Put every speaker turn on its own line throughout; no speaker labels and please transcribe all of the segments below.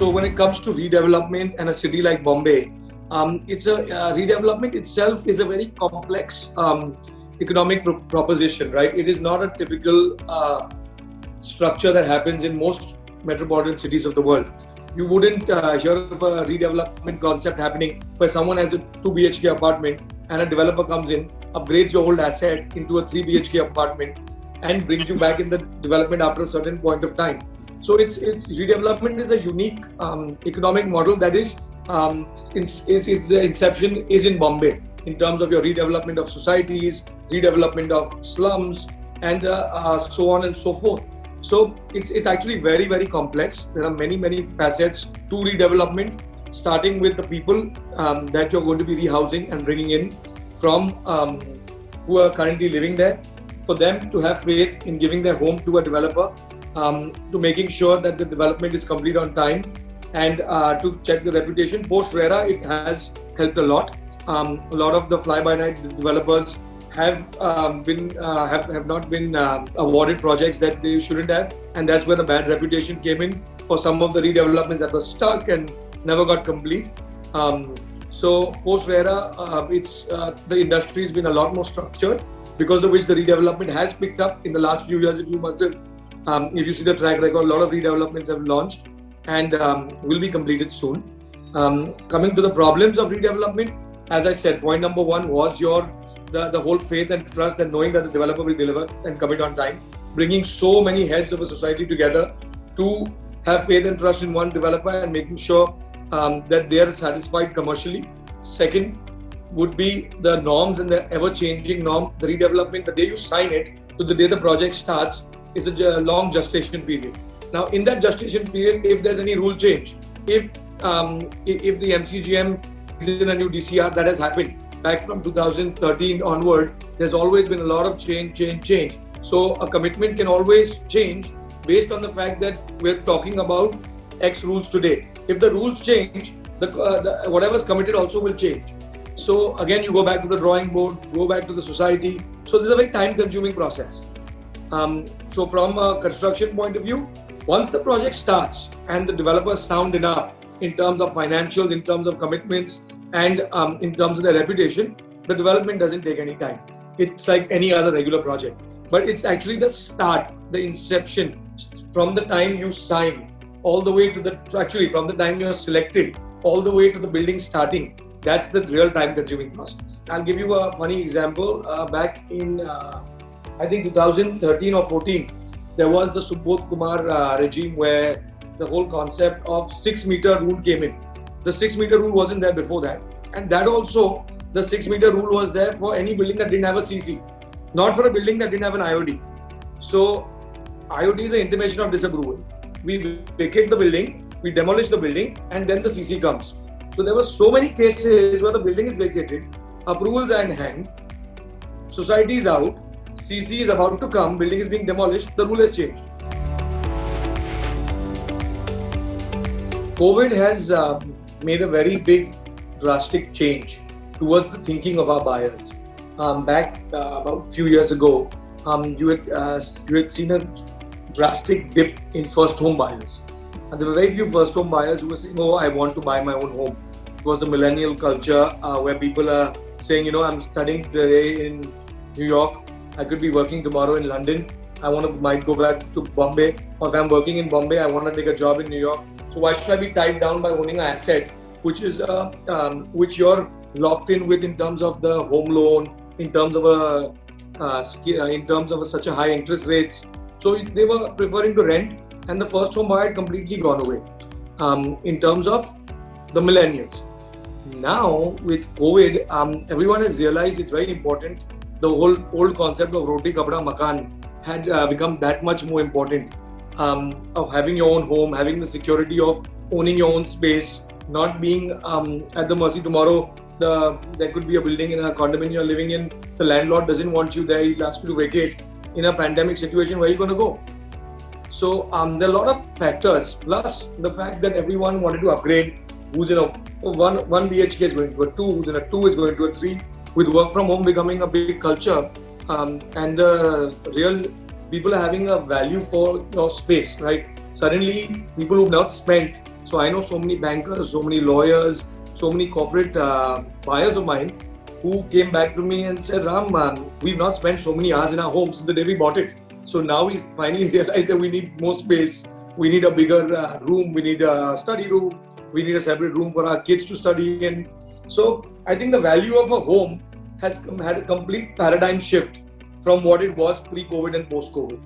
So when it comes to redevelopment and a city like Bombay, it's a redevelopment itself is a very complex economic proposition, right? It is not a typical structure that happens in most metropolitan cities of the world. You wouldn't hear of a redevelopment concept happening where someone has a 2 BHK apartment and a developer comes in, upgrades your old asset into a 3 BHK apartment and brings you back in the development after a certain point of time. So it's redevelopment is a unique economic model that is the inception is in Bombay in terms of your redevelopment of societies, redevelopment of slums, and so on and so forth. So it's actually very, very complex. There are many facets to redevelopment, starting with the people that you're going to be rehousing and bringing in from who are currently living there, for them to have faith in giving their home to a developer, to making sure that the development is complete on time, and to check the reputation. Post RERA, it has helped a lot. A lot of the fly-by-night developers have not been awarded projects that they shouldn't have, and that's where the bad reputation came in for some of the redevelopments that were stuck and never got complete. So post RERA, the industry has been a lot more structured, because of which the redevelopment has picked up in the last few years. If you see the track record, a lot of redevelopments have launched and will be completed soon. Coming to the problems of redevelopment, as I said, point number one was the whole faith and trust and knowing that the developer will deliver and commit on time. Bringing so many heads of a society together to have faith and trust in one developer and making sure that they are satisfied commercially. Second would be the norms and the ever-changing norm. The redevelopment, the day you sign it to the day the project starts, is a long gestation period. Now, in that gestation period, if there's any rule change, if the MCGM is in a new DCR, that has happened back from 2013 onward, there's always been a lot of change. So a commitment can always change based on the fact that we're talking about X rules today. If the rules change, whatever's committed also will change. So again, you go back to the drawing board, go back to the society. So this is a very time-consuming process. So from a construction point of view, once the project starts and the developers sound enough in terms of financials, in terms of commitments, and in terms of their reputation, the development doesn't take any time. It's like any other regular project. But it's actually the start, the inception, from the time you sign, all the way to from the time you're selected, all the way to the building starting. That's the real time-consuming process. I'll give you a funny example. Back in, I think 2013 or 14, there was the Subodh Kumar regime where the whole concept of 6-meter rule came in. The 6-meter rule wasn't there before that. And that also, the 6-meter rule was there for any building that didn't have a CC, not for a building that didn't have an IOD. So IOD is an intimation of disapproval. We vacate the building, we demolish the building, and then the CC comes. So there were so many cases where the building is vacated, approvals are in hand, society is out, CC is about to come, building is being demolished, the rule has changed. COVID has made a very big, drastic change towards the thinking of our buyers. Back about a few years ago, you had seen a drastic dip in first home buyers. And there were very few first home buyers who were saying, oh, I want to buy my own home. It was the millennial culture where people are saying, I'm studying today in New York, I could be working tomorrow in London, might go back to Bombay, or if I'm working in Bombay, I want to take a job in New York. So why should I be tied down by owning an asset which you're locked in with in terms of the home loan, in terms of such a high interest rates? So they were preferring to rent, and the first home buyer had completely gone away in terms of the millennials. Now with COVID, everyone has realized it's very important. The whole old concept of roti kapda makan had become that much more important, of having your own home, having the security of owning your own space, not being at the mercy. Tomorrow there could be a building in a condominium you're living in, the landlord doesn't want you there, he'll ask you to vacate. In a pandemic situation, where are you going to go? So there are a lot of factors, plus the fact that everyone wanted to upgrade. Who's in a one BHK is going to a 2, who's in a 2 is going to a 3, with work from home becoming a big culture, and the real people are having a value for your space, right? Suddenly, people who've not spent So I know so many bankers, so many lawyers, so many corporate buyers of mine who came back to me and said, Ram, we've not spent so many hours in our home since the day we bought it. So now we finally realized that we need more space. We need a bigger room. We need a study room. We need a separate room for our kids to study in. So I think the value of a home has had a complete paradigm shift from what it was pre-COVID and post-COVID.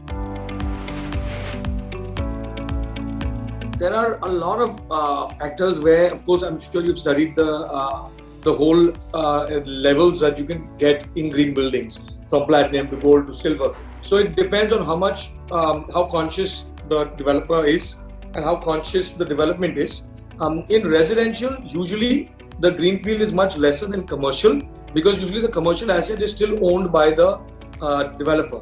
There are a lot of factors where, of course, I'm sure you've studied the whole levels that you can get in green buildings, from platinum to gold to silver. So it depends on how much, how conscious the developer is and how conscious the development is. In residential, usually the greenfield is much lesser than commercial, because usually the commercial asset is still owned by the developer.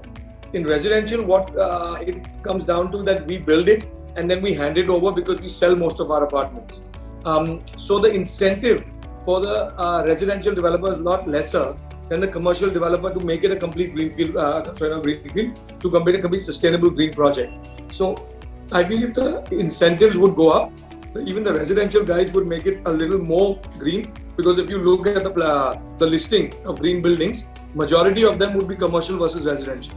In residential, what it comes down to that we build it and then we hand it over because we sell most of our apartments. So the incentive for the residential developer is a lot lesser than the commercial developer to make it a complete greenfield, to complete a complete sustainable green project. So I feel if the incentives would go up, even the residential guys would make it a little more green, because if you look at the listing of green buildings, majority of them would be commercial versus residential.